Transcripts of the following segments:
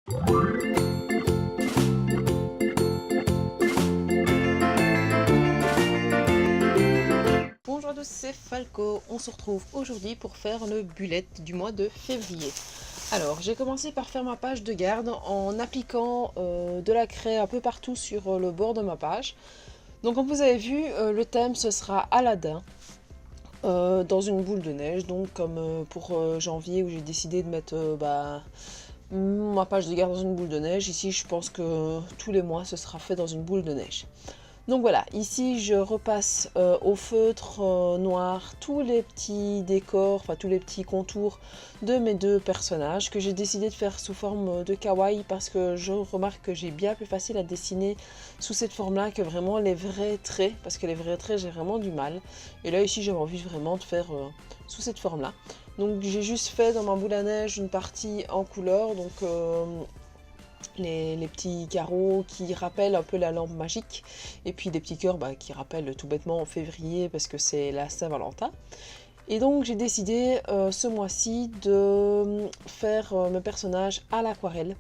Bonjour à tous, c'est Falco. On se retrouve aujourd'hui pour faire le bullet du mois de février. Alors, j'ai commencé par faire ma page de garde en appliquant de la craie un peu partout sur le bord de ma page. Donc, comme vous avez vu, le thème ce sera Aladdin dans une boule de neige. Donc, comme pour janvier où j'ai décidé de mettre ma page de garde dans une boule de neige, ici je pense que tous les mois ce sera fait dans une boule de neige. Donc voilà, ici je repasse au feutre noir tous les petits décors, enfin tous les petits contours de mes deux personnages que j'ai décidé de faire sous forme de kawaii parce que je remarque que j'ai bien plus facile à dessiner sous cette forme-là que vraiment les vrais traits, parce que les vrais traits j'ai vraiment du mal. Et là ici j'avais envie vraiment de faire sous cette forme-là. Donc j'ai juste fait dans ma boule à neige une partie en couleur, donc les petits carreaux qui rappellent un peu la lampe magique, et puis des petits cœurs qui rappellent tout bêtement en février parce que c'est la Saint-Valentin. Et donc j'ai décidé ce mois-ci de faire mes personnages à l'aquarelle,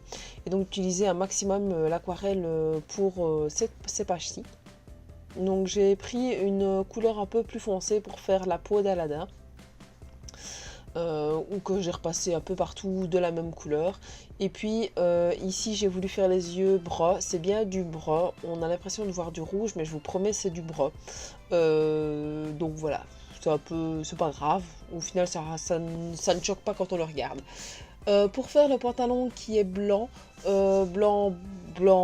et donc d'utiliser un maximum l'aquarelle pour ces pages-ci. Donc j'ai pris une couleur un peu plus foncée pour faire la peau d'Aladin. Ou que j'ai repassé un peu partout de la même couleur. Et puis ici j'ai voulu faire les yeux brun, c'est bien du brun, on a l'impression de voir du rouge mais je vous promets c'est du brun. Donc voilà, c'est pas grave, au final ça ne choque pas quand on le regarde. Pour faire le pantalon qui est blanc, blanc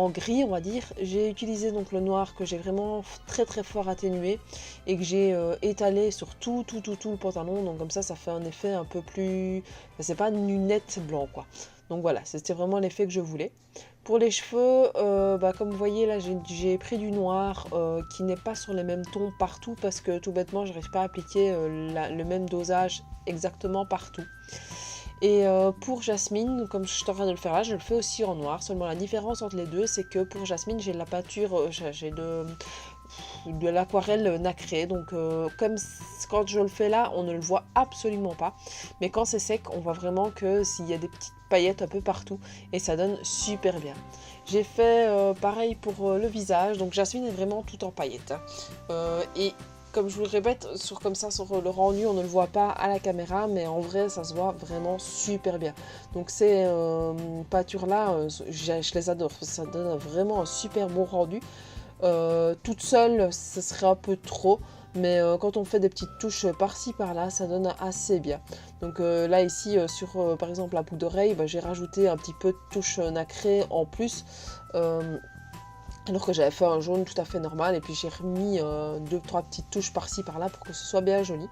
gris on va dire, j'ai utilisé donc le noir que j'ai vraiment très fort atténué et que j'ai étalé sur tout le pantalon, donc comme ça fait un effet un peu plus, c'est pas nu net blanc quoi. Donc voilà, c'était vraiment l'effet que je voulais. Pour les cheveux, comme vous voyez là j'ai pris du noir qui n'est pas sur les mêmes tons partout parce que tout bêtement j'arrive pas à appliquer le même dosage exactement partout. Et pour Jasmine, comme je suis en train de le faire là, je le fais aussi en noir. Seulement la différence entre les deux, c'est que pour Jasmine, j'ai de la peinture, j'ai de l'aquarelle nacrée. Donc comme quand je le fais là, on ne le voit absolument pas. Mais quand c'est sec, on voit vraiment que s'il y a des petites paillettes un peu partout. Et ça donne super bien. J'ai fait pareil pour le visage. Donc Jasmine est vraiment tout en paillettes. Et comme je vous le répète, comme ça sur le rendu on ne le voit pas à la caméra, mais en vrai ça se voit vraiment super bien. Donc ces peintures là, je les adore, ça donne vraiment un super bon rendu. Toute seule ce serait un peu trop, mais quand on fait des petites touches par-ci par-là, ça donne assez bien. Donc là ici sur par exemple la boucle d'oreille, j'ai rajouté un petit peu de touche nacrée en plus. Alors que j'avais fait un jaune tout à fait normal, et puis j'ai remis 2-3 petites touches par-ci par-là pour que ce soit bien joli.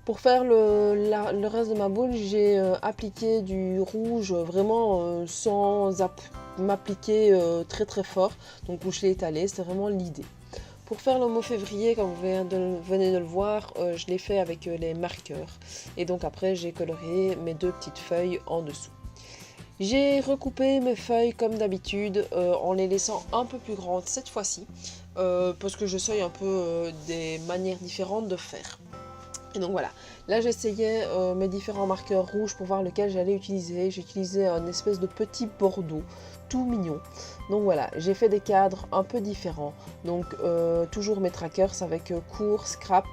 Pour faire le reste de ma boule, j'ai appliqué du rouge vraiment sans m'appliquer très fort, donc où je l'ai étalé, c'était vraiment l'idée. Pour faire le mot février, comme vous venez de le voir, je l'ai fait avec les marqueurs, et donc après j'ai coloré mes deux petites feuilles en dessous. J'ai recoupé mes feuilles comme d'habitude en les laissant un peu plus grandes cette fois-ci parce que j'essaye un peu des manières différentes de faire. Et donc voilà, là j'essayais mes différents marqueurs rouges pour voir lequel j'allais utiliser. J'ai utilisé un espèce de petit bordeaux tout mignon. Donc voilà, j'ai fait des cadres un peu différents. Donc toujours mes trackers avec cours, scrap,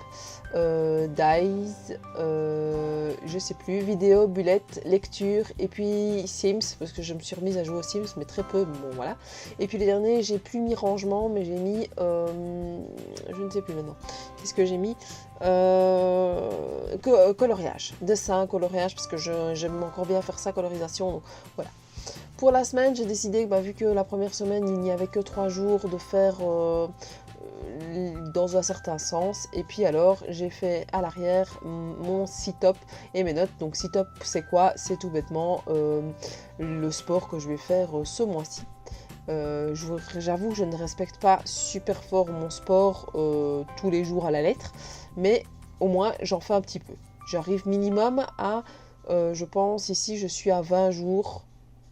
dice, je sais plus, vidéo, bullet, lecture et puis Sims, parce que je me suis remise à jouer aux Sims mais très peu, bon voilà. Et puis les derniers j'ai plus mis rangement mais j'ai mis, je ne sais plus maintenant, qu'est-ce que j'ai mis, coloriage, dessin, coloriage, parce que j'aime encore bien faire ça, colorisation, donc voilà. Pour la semaine, j'ai décidé, vu que la première semaine, il n'y avait que 3 jours, de faire dans un certain sens. Et puis alors, j'ai fait à l'arrière mon sit-up et mes notes. Donc sit-up, c'est quoi? C'est tout bêtement le sport que je vais faire ce mois-ci. J'avoue que je ne respecte pas super fort mon sport tous les jours à la lettre, mais au moins j'en fais un petit peu. J'arrive minimum à, je pense ici je suis à 20 jours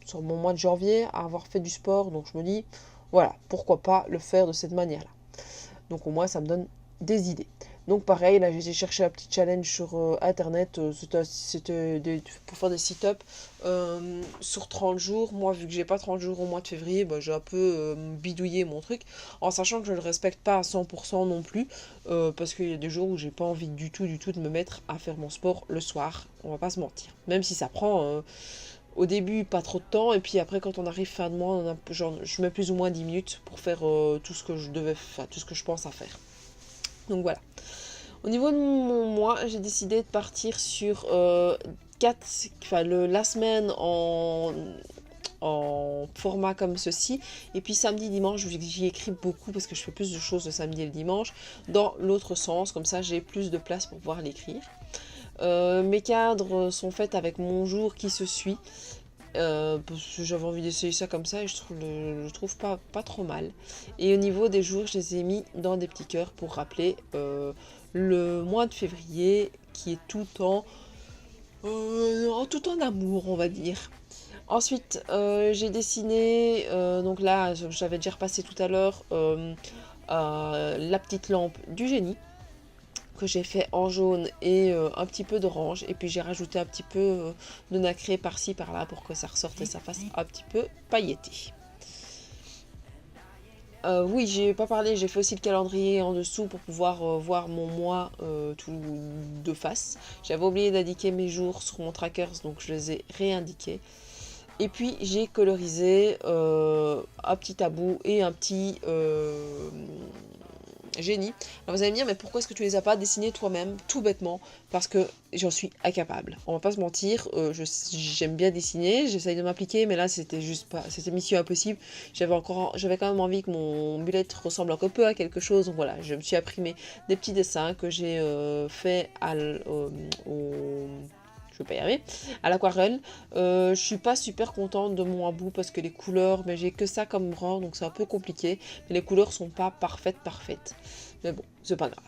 sur mon mois de janvier à avoir fait du sport, donc je me dis voilà, pourquoi pas le faire de cette manière-là. Donc au moins ça me donne des idées. Donc pareil, là j'ai cherché un petit challenge sur internet, pour faire des sit-ups sur 30 jours. Moi vu que j'ai pas 30 jours au mois de février, bah, j'ai un peu bidouillé mon truc, en sachant que je ne le respecte pas à 100% non plus, parce qu'il y a des jours où j'ai pas envie du tout de me mettre à faire mon sport le soir, on va pas se mentir. Même si ça prend au début pas trop de temps, et puis après quand on arrive fin de mois, genre, je mets plus ou moins 10 minutes pour faire tout ce que je devais faire, tout ce que je pense à faire. Donc voilà. Au niveau de mon mois, j'ai décidé de partir sur la semaine en format comme ceci. Et puis samedi, dimanche, j'y écris beaucoup parce que je fais plus de choses le samedi et le dimanche. Dans l'autre sens, comme ça j'ai plus de place pour pouvoir l'écrire. Mes cadres sont faits avec mon jour qui se suit. Parce que j'avais envie d'essayer ça comme ça et je trouve pas trop mal. Et au niveau des jours, je les ai mis dans des petits cœurs pour rappeler le mois de février qui est tout en amour, on va dire. Ensuite, j'ai dessiné, donc là, j'avais déjà repassé tout à l'heure, la petite lampe du génie, que j'ai fait en jaune et un petit peu d'orange. Et puis j'ai rajouté un petit peu de nacré par-ci, par-là, pour que ça ressorte et ça fasse un petit peu pailleté. Oui, j'ai pas parlé, j'ai fait aussi le calendrier en dessous pour pouvoir voir mon mois tout de face. J'avais oublié d'indiquer mes jours sur mon tracker, donc je les ai réindiqués. Et puis j'ai colorisé un petit tabou et un petit génie. Alors vous allez me dire, mais pourquoi est-ce que tu les as pas dessinés toi-même, tout bêtement? Parce que j'en suis incapable. On va pas se mentir, j'aime bien dessiner, j'essaye de m'appliquer, mais là c'était juste pas, c'était mission impossible. J'avais quand même envie que mon bullet ressemble un peu à quelque chose. Donc voilà, je me suis imprimé des petits dessins que j'ai fait je vais pas y arriver, à l'aquarelle. Je suis pas super contente de mon bout parce que les couleurs, mais j'ai que ça comme blanc, donc c'est un peu compliqué. Mais les couleurs sont pas parfaites. Mais bon, c'est pas grave.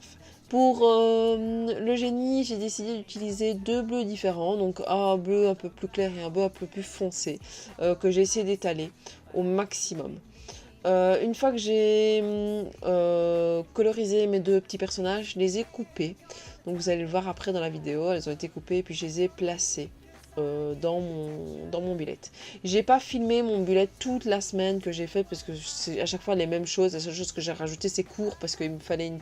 Pour le génie, j'ai décidé d'utiliser deux bleus différents, donc un bleu un peu plus clair et un bleu un peu plus foncé, que j'ai essayé d'étaler au maximum. Une fois que j'ai colorisé mes deux petits personnages, je les ai coupés. Donc vous allez le voir après dans la vidéo, elles ont été coupées et puis je les ai placées dans mon bullet. J'ai pas filmé mon bullet toute la semaine que j'ai fait parce que c'est à chaque fois les mêmes choses. La seule chose que j'ai rajouté c'est court parce qu'il me fallait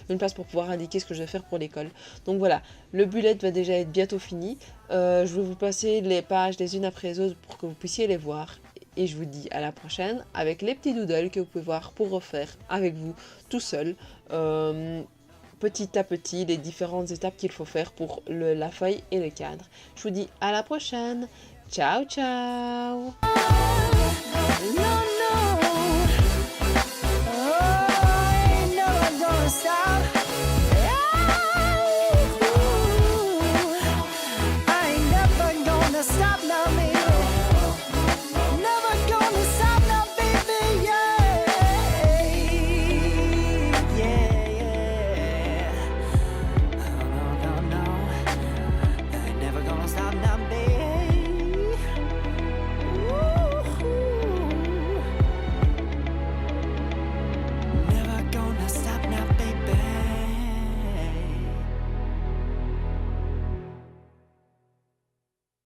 une place pour pouvoir indiquer ce que je vais faire pour l'école. Donc voilà, le bullet va déjà être bientôt fini. Je vais vous passer les pages les unes après les autres pour que vous puissiez les voir. Et je vous dis à la prochaine avec les petits doodles que vous pouvez voir pour refaire avec vous tout seul. Petit à petit, les différentes étapes qu'il faut faire pour la feuille et le cadre. Je vous dis à la prochaine. Ciao, ciao!